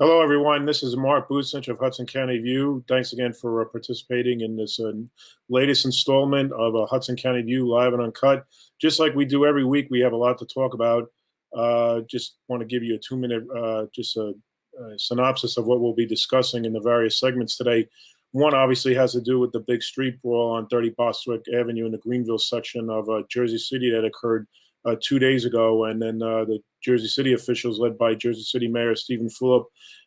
Hello, everyone. This is Mark Bucinich of Hudson County View. Thanks again for participating in this latest installment of Hudson County View Live and Uncut. Just like we do every week, we have a lot to talk about. Just want to give you a 2-minute synopsis of what we'll be discussing in the various segments today. One obviously has to do with the big street brawl on 30 Bostwick Avenue in the Greenville section of Jersey City that occurred 2 days ago. And then the Jersey City officials led by Jersey City Mayor Stephen Fulop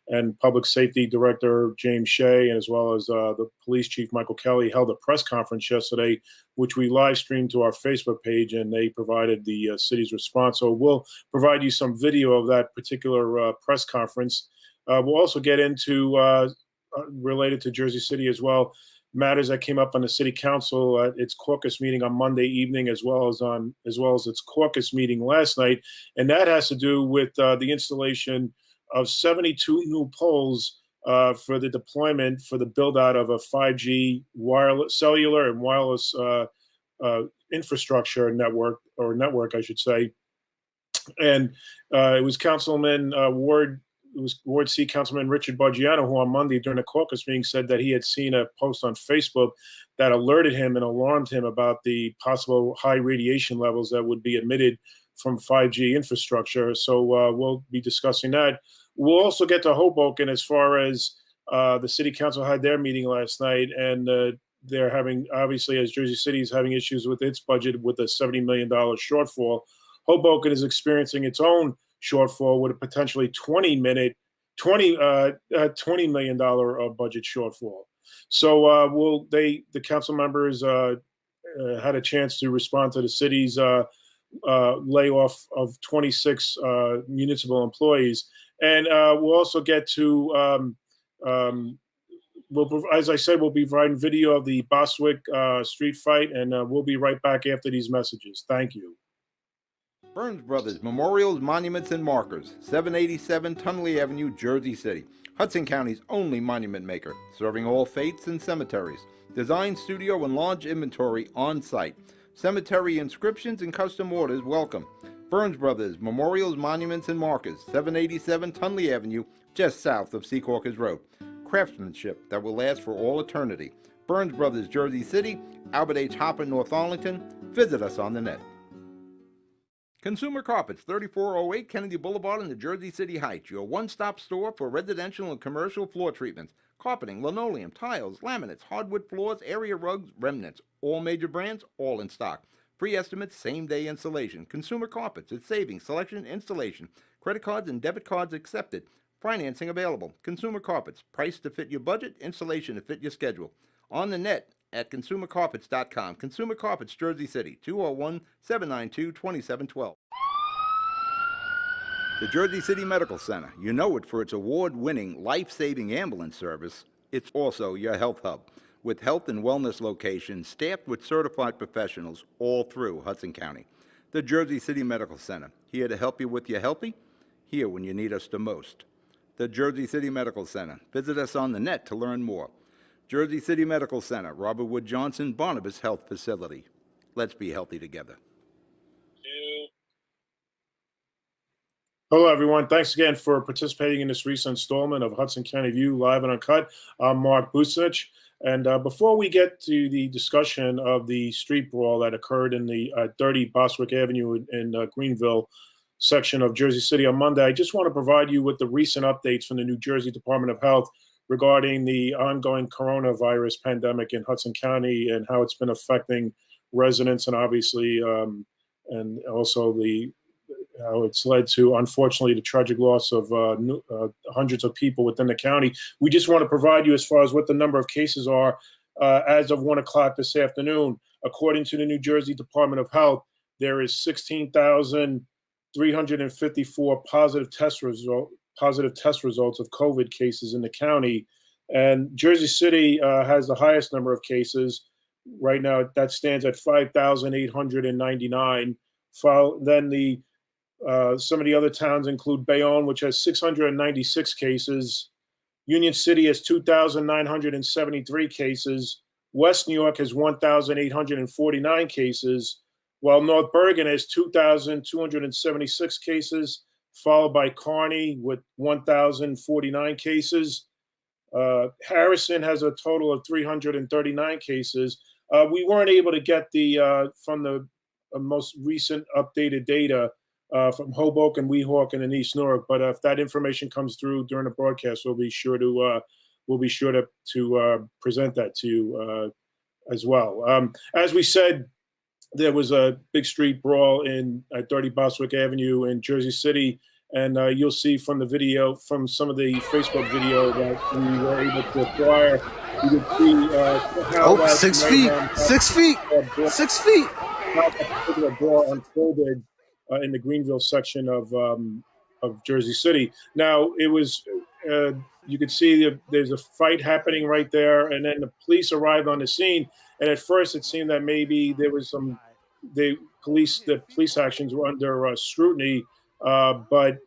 and Public Safety Director James Shea, as well as the Police Chief Michael Kelly, held a press conference yesterday, which we live streamed to our Facebook page, and they provided the city's response. So we'll provide you some video of that particular press conference. We'll also get into, related to Jersey City as well, matters that came up on the city council at its caucus meeting on Monday evening, as well as its caucus meeting last night, and that has to do with the installation of 72 new poles for the deployment for the build out of a 5G wireless, cellular and wireless infrastructure network, I should say. And it was Ward C Councilman Richard Bargiano, who on Monday during the caucus meeting said that he had seen a post on Facebook that alerted him and alarmed him about the possible high radiation levels that would be emitted from 5G infrastructure. So we'll be discussing that. We'll also get to Hoboken as far as the city council had their meeting last night, and they're having, obviously, as Jersey City is having issues with its budget with a $70 million shortfall. Hoboken is experiencing its own shortfall with a potentially $20 million budget shortfall. So the council members had a chance to respond to the city's layoff of 26 municipal employees, and we'll also get to. As I said, we'll be providing video of the Bostwick street fight, and we'll be right back after these messages. Thank you. Burns Brothers Memorials, Monuments, and Markers, 787 Tunley Avenue, Jersey City. Hudson County's only monument maker, serving all faiths and cemeteries. Design studio and large inventory on site. Cemetery inscriptions and custom orders welcome. Burns Brothers Memorials, Monuments, and Markers, 787 Tunley Avenue, just south of Secaucus Road. Craftsmanship that will last for all eternity. Burns Brothers, Jersey City, Albert H. Hopper, North Arlington. Visit us on the net. Consumer Carpets, 3408 Kennedy Boulevard in the Jersey City Heights, your one-stop store for residential and commercial floor treatments, carpeting, linoleum, tiles, laminates, hardwood floors, area rugs, remnants, all major brands, all in stock. Free estimates, same-day installation. Consumer Carpets, it's savings, selection, installation. Credit cards and debit cards accepted. Financing available. Consumer Carpets, price to fit your budget, installation to fit your schedule. On the net at consumercarpets.com. Consumer Carpets, Jersey City, 201-792-2712. The Jersey City Medical Center. You know it for its award-winning, life-saving ambulance service. It's also your health hub, with health and wellness locations staffed with certified professionals all through Hudson County. The Jersey City Medical Center, here to help you with your healthy, here when you need us the most. The Jersey City Medical Center. Visit us on the net to learn more. Jersey City Medical Center, Robert Wood Johnson, Barnabas Health Facility. Let's be healthy together. Hello, everyone. Thanks again for participating in this recent installment of Hudson County View Live and Uncut. I'm Mark Bucinich. And before we get to the discussion of the street brawl that occurred in the 30 Bostwick Avenue in Greenville section of Jersey City on Monday, I just want to provide you with the recent updates from the New Jersey Department of Health regarding the ongoing coronavirus pandemic in Hudson County and how it's been affecting residents, and obviously, and also how it's led to, unfortunately, the tragic loss of hundreds of people within the county. We just want to provide you as far as what the number of cases are as of 1 o'clock this afternoon. According to the New Jersey Department of Health, there is 16,000 354 positive test results of COVID cases in the county. And Jersey City has the highest number of cases. Right now, that stands at 5,899. Then some of the other towns include Bayonne, which has 696 cases. Union City has 2,973 cases. West New York has 1,849 cases, while North Bergen has 2,276 cases, followed by Kearney with 1,049 cases. Harrison has a total of 339 cases. We weren't able to get from the most recent updated data from Hoboken, Weehawken, and East Newark. But if that information comes through during the broadcast, we'll be sure to present that to you as well. As we said, there was a big street brawl at 30 Bostwick Avenue in Jersey City. And you'll see from the video, from some of the Facebook video that we were able to acquire, you can see how that 6 feet, 6 feet, 6 feet. How that particular brawl unfolded in the Greenville section of Jersey City. Now, it was, you could see there's a fight happening right there, and then the police arrived on the scene. And at first, it seemed that maybe there was the police actions were under scrutiny. But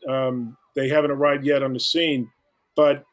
they haven't arrived yet on the scene. But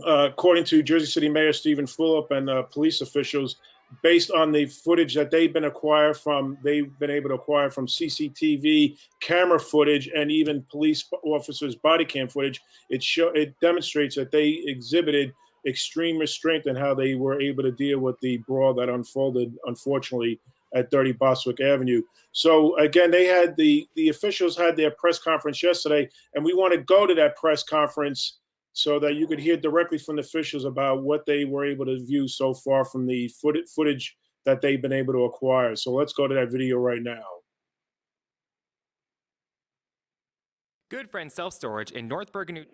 according to Jersey City Mayor Stephen Fulop and police officials, based on the footage that they've been able to acquire from CCTV camera footage and even police officers' body cam footage, it demonstrates that they exhibited extreme restraint in how they were able to deal with the brawl that unfolded, unfortunately, at 30 Bostwick Avenue. So again, the officials had their press conference yesterday, and we want to go to that press conference so that you could hear directly from the officials about what they were able to view so far from the footage that they've been able to acquire. So let's go to that video right now. Good Friend Self-Storage in North Bergen, New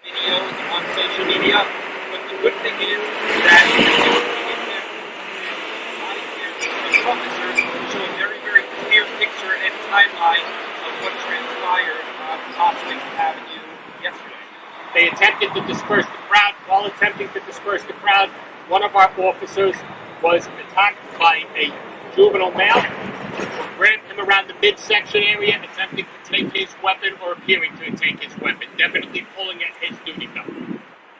videos on social media, but the good thing is that the officers show a very, very clear picture and timeline of what transpired on Bostwick Avenue yesterday. They attempted to disperse the crowd. While attempting to disperse the crowd, one of our officers was attacked by a juvenile male, grabbed him around the midsection area, attempting to take his weapon or appearing to take his weapon, definitely pulling at his duty belt.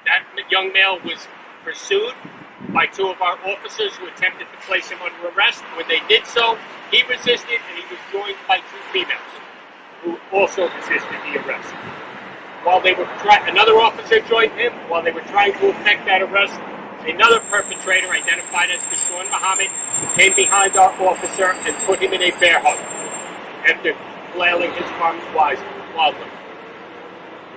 That young male was pursued by two of our officers who attempted to place him under arrest. When they did so, he resisted, and he was joined by two females who also resisted the arrest. While they were another officer joined him. While they were trying to effect that arrest, another perpetrator, identified as Deshaun Muhammad, came behind our officer and put him in a bear hug after flailing his arms wildly.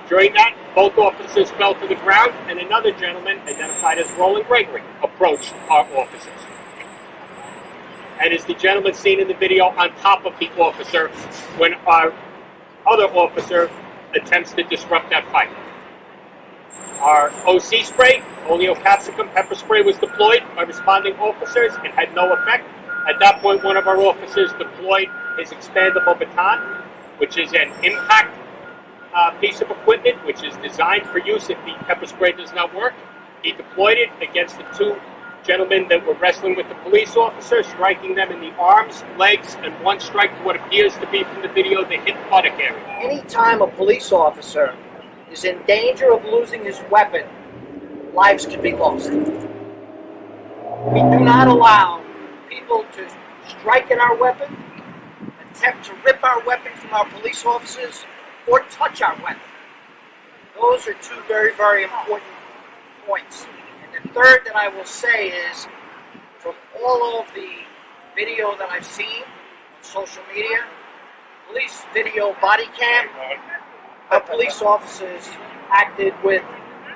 During that, both officers fell to the ground, and another gentleman, identified as Roland Gregory, approached our officers. And is the gentleman seen in the video on top of the officer when our other officer attempts to disrupt that fight. Our OC spray, oleo capsicum pepper spray, was deployed by responding officers and had no effect. At that point, one of our officers deployed his expandable baton, which is an impact piece of equipment, which is designed for use if the pepper spray does not work. He deployed it against the two gentlemen that were wrestling with the police officer, striking them in the arms, legs, and one strike to what appears to be from the video the hip buttock area. Anytime a police officer is in danger of losing his weapon, lives can be lost. We do not allow people to strike at our weapon, attempt to rip our weapon from our police officers, or touch our weapon. Those are two very, very important points. And the third that I will say is, from all of the video that I've seen on social media, police video body cam, our police officers acted with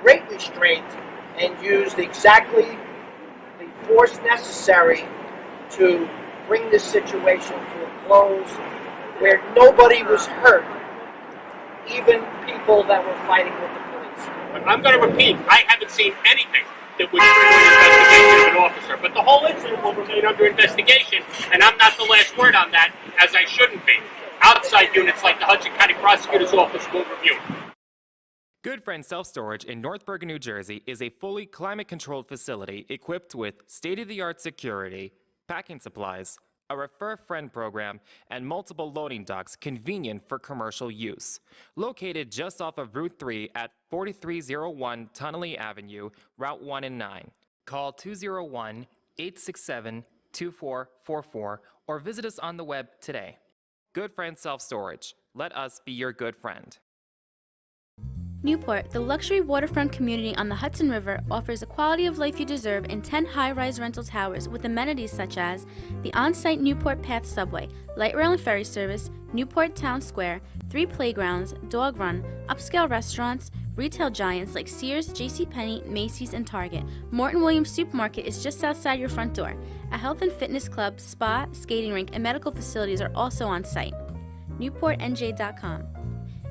great restraint and used exactly the force necessary to bring this situation to a close where nobody was hurt, even people that were fighting with the police. I'm going to repeat, I haven't seen anything that would trigger an investigation of an officer, but the whole under investigation, and I'm not the last word on that, as I shouldn't be. Outside units like the Hudson County Prosecutor's Office will review. Good Friend Self Storage in North Bergen, New Jersey is a fully climate-controlled facility equipped with state-of-the-art security, packing supplies, a Refer Friend program, and multiple loading docks convenient for commercial use. Located just off of Route 3 at 4301 Tunnelly Avenue, Route 1 and 9. Call 201-867-2444 or visit us on the web today. Good Friend Self Storage. Let us be your good friend. Newport, the luxury waterfront community on the Hudson River, offers the quality of life you deserve in 10 high-rise rental towers with amenities such as the on-site Newport Path subway, light rail and ferry service, Newport Town Square, 3 playgrounds, dog run, upscale restaurants, retail giants like Sears, JCPenney, Macy's, and Target. Morton Williams Supermarket is just outside your front door. A health and fitness club, spa, skating rink, and medical facilities are also on site. NewportNJ.com.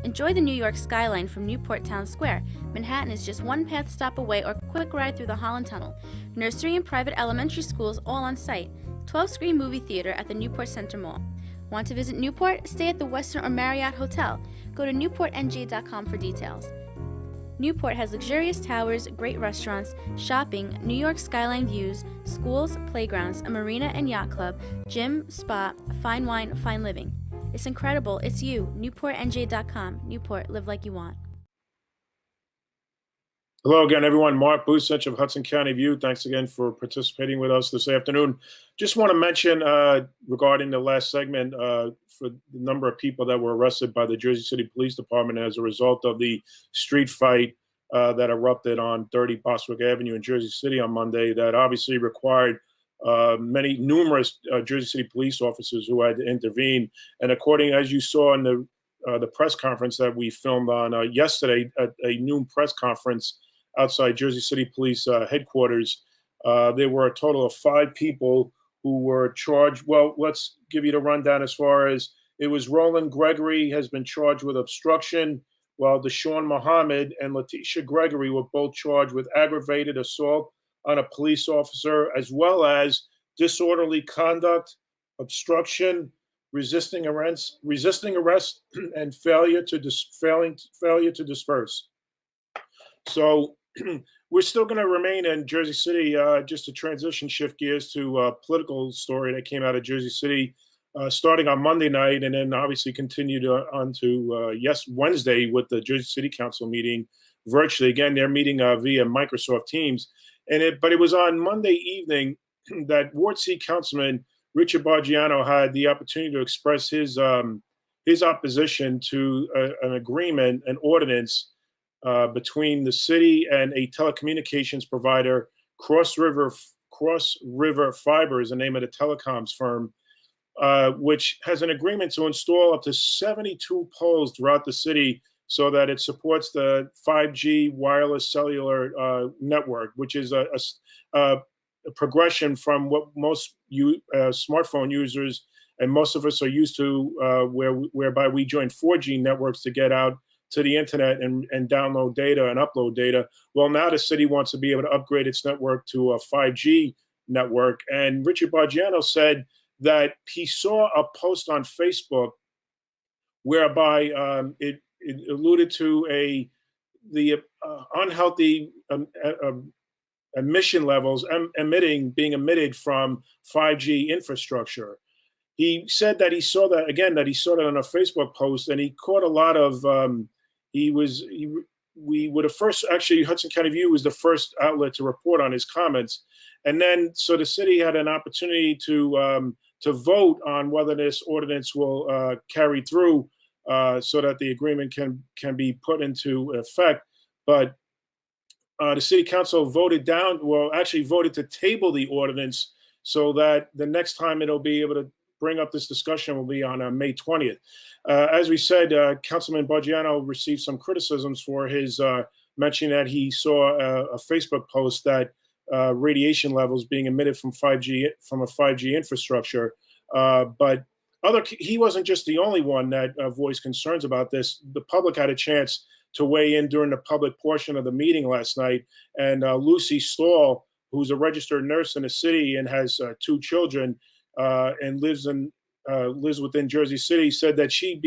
Enjoy the New York skyline from Newport Town Square. Manhattan is just one path stop away or quick ride through the Holland Tunnel. Nursery and private elementary schools all on site. 12-screen movie theater at the Newport Center Mall. Want to visit Newport? Stay at the Westin or Marriott Hotel. Go to NewportNJ.com for details. Newport has luxurious towers, great restaurants, shopping, New York skyline views, schools, playgrounds, a marina and yacht club, gym, spa, fine wine, fine living. It's incredible. It's you. NewportNJ.com. Newport, live like you want. Hello again, everyone. Mark Busich of Hudson County View. Thanks again for participating with us this afternoon. Just want to mention regarding the last segment for the number of people that were arrested by the Jersey City Police Department as a result of the street fight that erupted on 30 Bostwick Avenue in Jersey City on Monday, that obviously required numerous Jersey City police officers who had to intervene. And according, as you saw in the press conference that we filmed on yesterday, at a noon press conference outside Jersey City Police headquarters, there were a total of 5 people who were charged. Well, let's give you the rundown. As far as it was, Roland Gregory has been charged with obstruction, while Deshaun Muhammad and Letitia Gregory were both charged with aggravated assault on a police officer, as well as disorderly conduct, obstruction, resisting arrest, and failure to disperse. So we're still going to remain in Jersey City. Just to transition, shift gears to a political story that came out of Jersey City, starting on Monday night, and then obviously continued on to Wednesday with the Jersey City Council meeting virtually. Again, they're meeting via Microsoft Teams. But it was on Monday evening that Ward C Councilman Richard Bargiano had the opportunity to express his opposition to an agreement, an ordinance between the city and a telecommunications provider, Cross River Fiber is the name of the telecoms firm, which has an agreement to install up to 72 poles throughout the city so that it supports the 5G wireless cellular network, which is a progression from what most smartphone users and most of us are used to, whereby we join 4G networks to get out to the internet and download data and upload data. Well, now the city wants to be able to upgrade its network to a 5G network. And Richard Bargiano said that he saw a post on Facebook whereby it alluded to the unhealthy emission levels being emitted from 5G infrastructure. He said that he saw that on a Facebook post, and he caught a lot of. Hudson County View was the first outlet to report on his comments, and then so the city had an opportunity to vote on whether this ordinance will carry through. So that the agreement can be put into effect. But the city council voted to table the ordinance so that the next time it'll be able to bring up this discussion will be on May 20th. As we said, Councilman Bargiano received some criticisms for his mentioning that he saw a Facebook post that radiation levels being emitted from a 5G infrastructure. But he wasn't just the only one that voiced concerns about this. The public had a chance to weigh in during the public portion of the meeting last night, and Lucy Stahl who's a registered nurse in the city and has 2 children and lives within Jersey City, said that she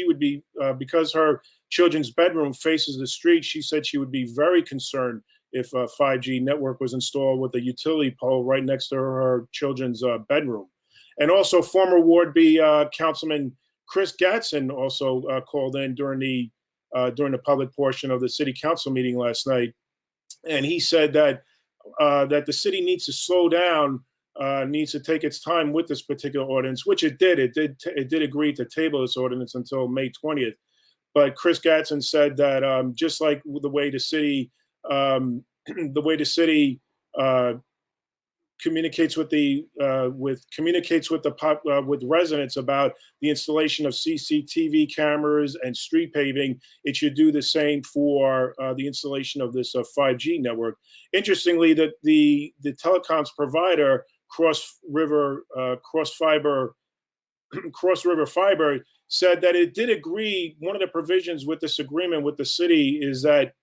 would be because her children's bedroom faces the street. She said she would be very concerned if a 5G network was installed with a utility pole right next to her children's bedroom. And also, former Ward B Councilman Chris Gatson also called in during the public portion of the city council meeting last night, and he said that that the city needs to slow down, needs to take its time with this particular ordinance, which it did. It did agree to table this ordinance until May 20th. But Chris Gatson said that just like the way the city communicates with residents about the installation of CCTV cameras and street paving, it should do the same for the installation of this 5G network. Interestingly, that the telecoms provider Cross River Fiber said that it did agree. One of the provisions with this agreement with the city is that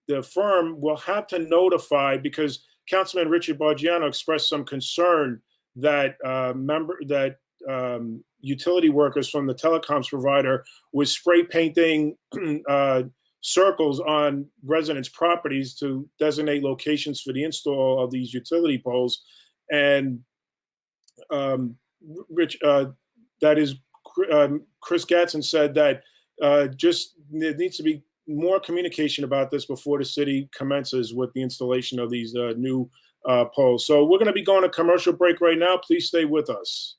the firm will have to notify, because Councilman Richard Bargiano expressed some concern that utility workers from the telecoms provider was spray painting circles on residents' properties to designate locations for the install of these utility poles. And Chris Gatson said that just there needs to be more communication about this before the city commences with the installation of these new poles. So we're going to be going to commercial break right now. Please stay with us.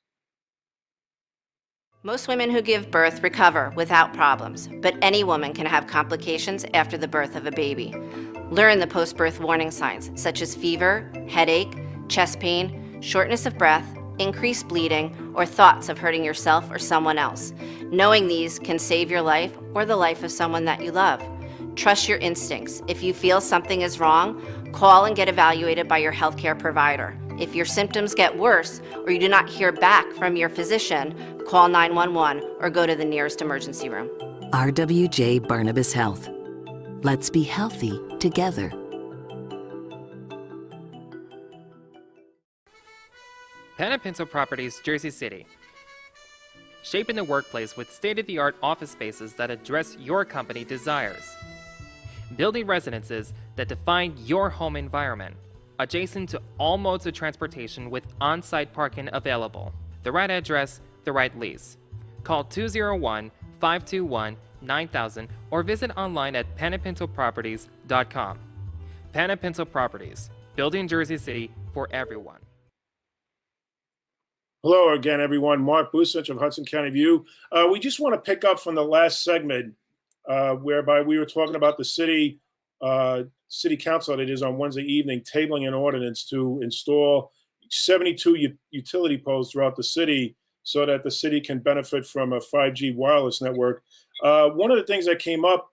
Most women who give birth recover without problems, but any woman can have complications after the birth of a baby. Learn the post-birth warning signs, such as fever, headache, chest pain, shortness of breath, increased bleeding, or thoughts of hurting yourself or someone else. Knowing these can save your life or the life of someone that you love. Trust your instincts. If you feel something is wrong, call and get evaluated by your healthcare provider. If your symptoms get worse or you do not hear back from your physician, call 911 or go to the nearest emergency room. RWJ Barnabas Health. Let's be healthy together. Pen and Pencil Properties, Jersey City. Shaping the workplace with state-of-the-art office spaces that address your company desires. Building residences that define your home environment, adjacent to all modes of transportation with on-site parking available. The right address, the right lease. Call 201-521-9000 or visit online at penandpencilproperties.com. Pen and Pencil Properties, building Jersey City for everyone. Hello again, everyone. Mark Busich of Hudson County View. We just want to pick up from the last segment whereby we were talking about the city council that is on Wednesday evening tabling an ordinance to install 72 utility poles throughout the city so that the city can benefit from a 5G wireless network. One of the things that came up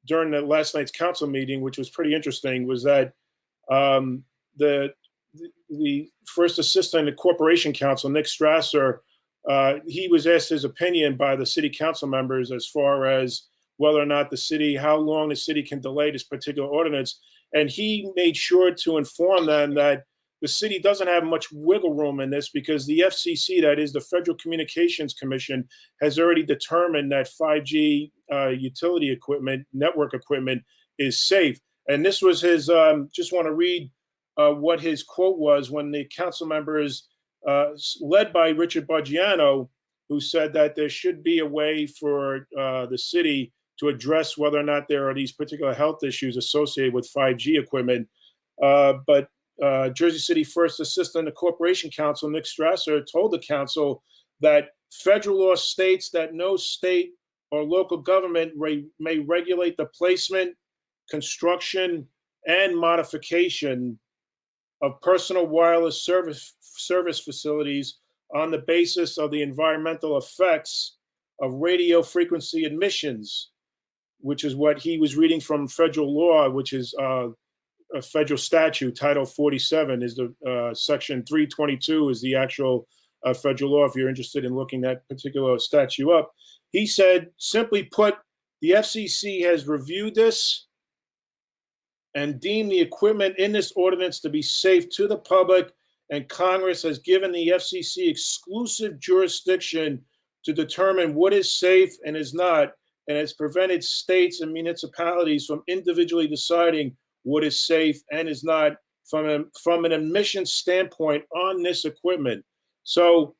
during the last night's council meeting, which was pretty interesting, was that the first assistant to Corporation Counsel, Nick Strasser, he was asked his opinion by the city council members as far as whether or not how long the city can delay this particular ordinance. And he made sure to inform them that the city doesn't have much wiggle room in this because the FCC, that is the Federal Communications Commission, has already determined that 5G utility equipment, network equipment, is safe. And this was his, just want to read what his quote was when the council members, led by Richard Bargiano, who said that there should be a way for the city to address whether or not there are these particular health issues associated with 5G equipment. But Jersey City First Assistant to Corporation Counsel, Nick Strasser, told the council that federal law states that no state or local government may regulate the placement, construction, and modification of personal wireless service facilities on the basis of the environmental effects of radio frequency emissions, which is what he was reading from federal law, which is a federal statute. Title 47 is the section 322 is the actual federal law, if you're interested in looking that particular statute up. He said, simply put, the FCC has reviewed this and deem the equipment in this ordinance to be safe to the public, and Congress has given the FCC exclusive jurisdiction to determine what is safe and is not, and has prevented states and municipalities from individually deciding what is safe and is not from an emission standpoint on this equipment. So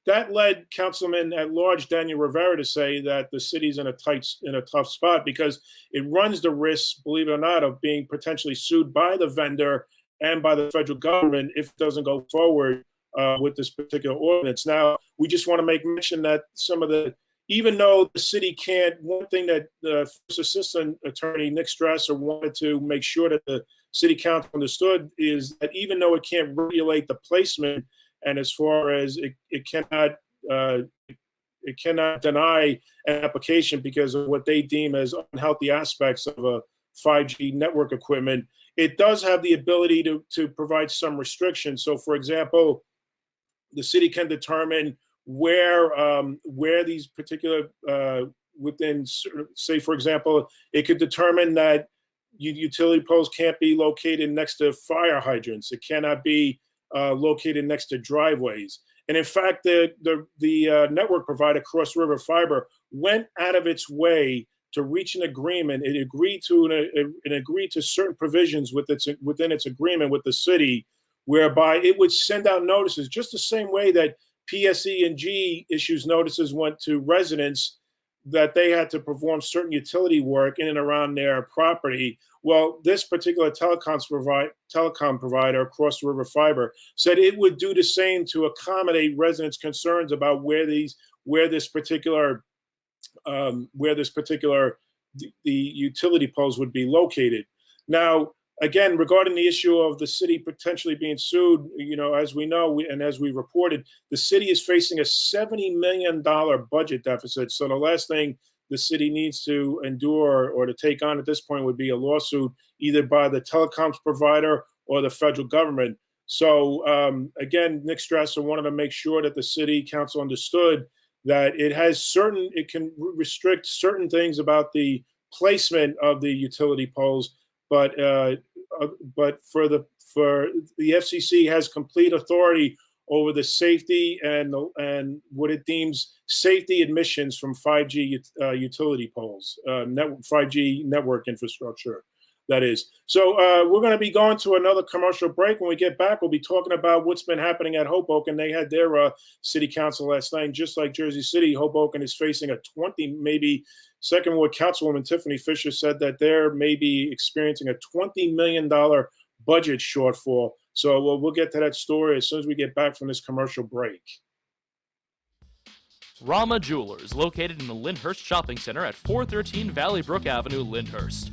that led Councilman at Large Daniel Rivera to say that the city's in a tough spot because it runs the risk, believe it or not, of being potentially sued by the vendor and by the federal government if it doesn't go forward with this particular ordinance. Now, we just want to make mention that even though the city can't, one thing that the First Assistant Attorney Nick Strasser wanted to make sure that the City Council understood is that even though it can't regulate the placement, and as far as it cannot deny an application because of what they deem as unhealthy aspects of a 5G network equipment, it does have the ability to provide some restrictions. So, for example, the city can determine where these particular within, say, for example, it could determine that utility poles can't be located next to fire hydrants. It cannot be located next to driveways. And in fact, the network provider, Cross River Fiber, went out of its way to reach an agreement. It agreed to certain provisions within its agreement with the city, whereby it would send out notices just the same way that PSE&G issues notices went to residents that they had to perform certain utility work in and around their property. Well, this particular telecom provider, Cross River Fiber, said it would do the same to accommodate residents' concerns about where this particular the utility poles would be located. Now, again, regarding the issue of the city potentially being sued, as we know and as we reported, the city is facing a $70 million budget deficit. So the last thing the city needs to endure or to take on at this point would be a lawsuit either by the telecoms provider or the federal government. So again, Nick Strasser wanted to make sure that the city council understood that it can restrict certain things about the placement of the utility poles, but for the FCC has complete authority over the safety and what it deems safety emissions from 5G utility poles, 5G network infrastructure, that is. So we're going to be going to another commercial break. When we get back, we'll be talking about what's been happening at Hoboken. They had their city council last night. Just like Jersey City, Hoboken is facing a 20, maybe Second Ward Councilwoman Tiffany Fisher said that they're maybe experiencing a $20 million budget shortfall. So we'll get to that story as soon as we get back from this commercial break. Rama Jewelers, located in the Lyndhurst Shopping Center at 413 Valley Brook Avenue, Lyndhurst.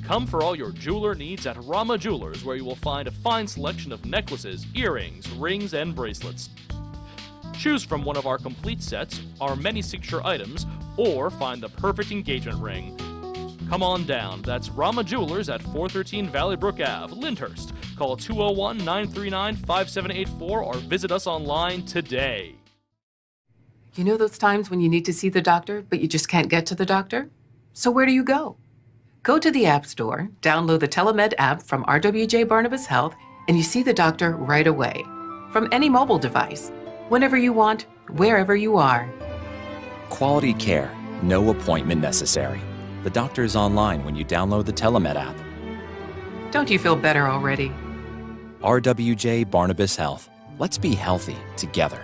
Come for all your jeweler needs at Rama Jewelers, where you will find a fine selection of necklaces, earrings, rings, and bracelets. Choose from one of our complete sets, our many signature items, or find the perfect engagement ring. Come on down. That's Rama Jewelers at 413 Valley Brook Ave, Lyndhurst. Call 201-939-5784 or visit us online today. You know those times when you need to see the doctor, but you just can't get to the doctor? So where do you go? Go to the App Store, download the Telemed app from RWJ Barnabas Health, and you see the doctor right away. From any mobile device, whenever you want, wherever you are. Quality care, no appointment necessary. The doctor is online when you download the Telemed app. Don't you feel better already? RWJ Barnabas Health. Let's be healthy together.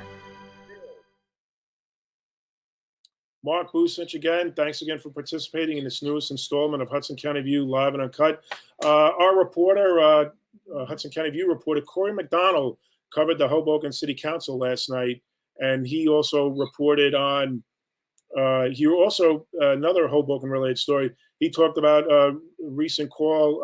Mark Bucinch again. Thanks again for participating in this newest installment of Hudson County View Live and Uncut. Our reporter, Hudson County View reporter Corey McDonald, covered the Hoboken City Council last night, and he also reported on another Hoboken-related story. He talked about a recent call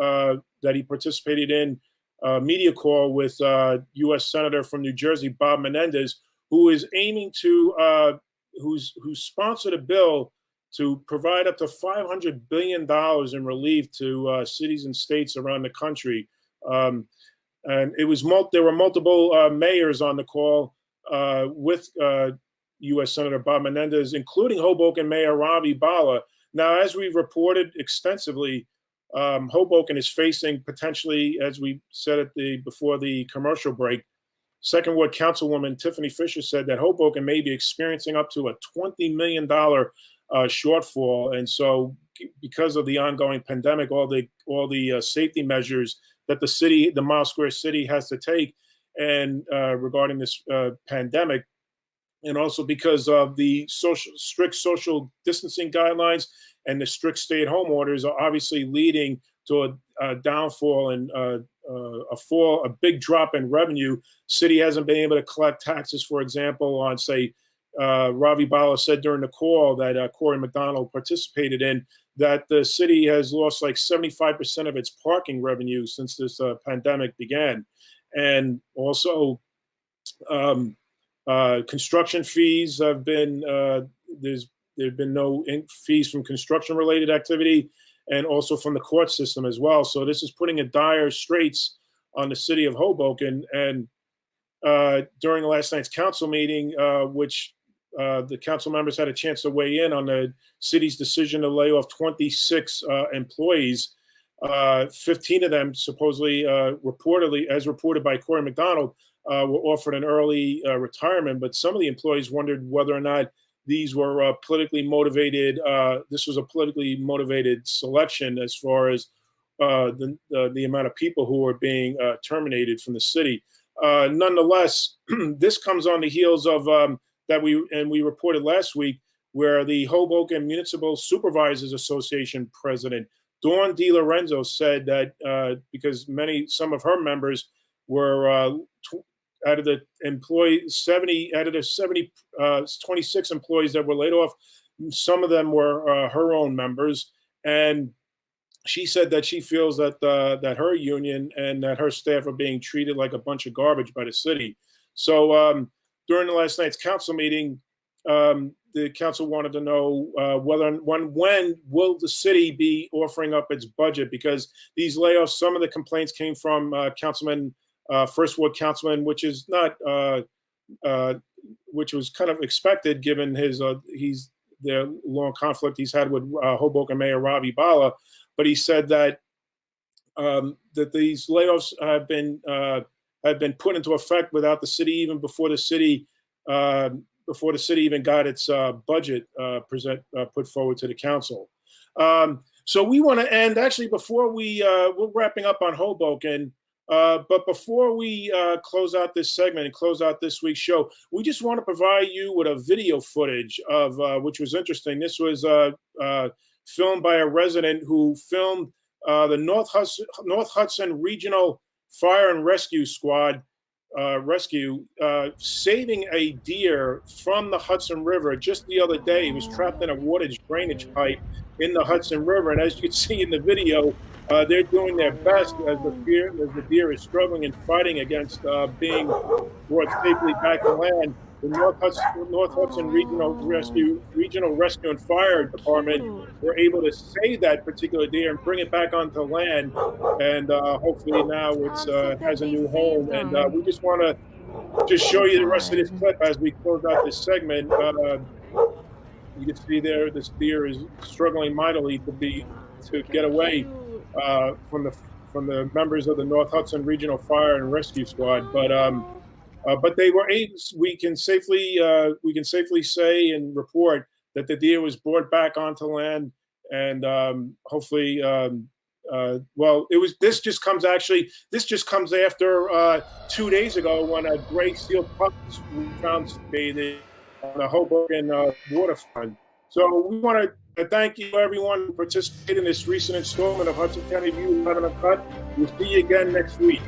that he participated in, a media call with U.S. Senator from New Jersey, Bob Menendez, who is aiming to who's sponsored a bill to provide up to $500 billion in relief to cities and states around the country. And there were multiple mayors on the call with U.S. Senator Bob Menendez, including Hoboken Mayor Ravi Bala. Now, as we've reported extensively, Hoboken is facing potentially, as we said before the commercial break, Second Ward Councilwoman Tiffany Fisher said that Hoboken may be experiencing up to a $20 million shortfall. And so because of the ongoing pandemic, all the safety measures that the Mile Square City has to take and regarding this pandemic, and also because of the strict social distancing guidelines and the strict stay-at-home orders are obviously leading to a downfall and a big drop in revenue. City hasn't been able to collect taxes, for example, on, say, Ravi Bala said during the call that Corey McDonald participated in, that the city has lost like 75% of its parking revenue since this pandemic began. And also, construction fees have been, there's been no fees from construction related activity and also from the court system as well. So this is putting a dire straits on the city of Hoboken. And during last night's council meeting, which the council members had a chance to weigh in on the city's decision to lay off 26 employees, 15 of them supposedly, reportedly, as reported by Corey McDonald, were offered an early retirement, but some of the employees wondered whether or not these were politically motivated. This was a politically motivated selection as far as the amount of people who were being terminated from the city. Nonetheless, this comes on the heels of that we reported last week, where the Hoboken Municipal Supervisors Association president Dawn DiLorenzo said that because some of her members were out of the 26 employees that were laid off, some of them were her own members. And she said that she feels that that her union and that her staff are being treated like a bunch of garbage by the city. So during the last night's council meeting, the council wanted to know when will the city be offering up its budget, because these layoffs, some of the complaints came from First Ward Councilman, which is not, which was kind of expected given the long conflict he's had with Hoboken Mayor Ravi Bala. But he said that that these layoffs have been put into effect without the city, even before the city even got its budget put forward to the council. So we want to end, actually, before we're wrapping up on Hoboken. But before we close out this segment and close out this week's show, we just want to provide you with a video footage of which was interesting. This was filmed by a resident who filmed the North Hudson Regional Fire and Rescue Squad saving a deer from the Hudson River just the other day. He was trapped in a water drainage pipe in the Hudson River. And as you can see in the video, they're doing their best as the deer is struggling and fighting against being brought safely back to land. The North Hudson Regional Rescue and Fire Department were able to save that particular deer and bring it back onto land, and hopefully now it's has a new home. And we just want to just show you the rest of this clip as we close out this segment. You can see there, this deer is struggling mightily to get away from the members of the North Hudson Regional Fire and Rescue Squad, but they were able. We can safely say and report that the deer was brought back onto land, and hopefully, well, this just comes after 2 days ago when a gray seal pup was found bathed on the Hoboken waterfront. So we want to thank you, everyone, who participated in this recent installment of Hudson County View 11 Uncut. We'll see you again next week.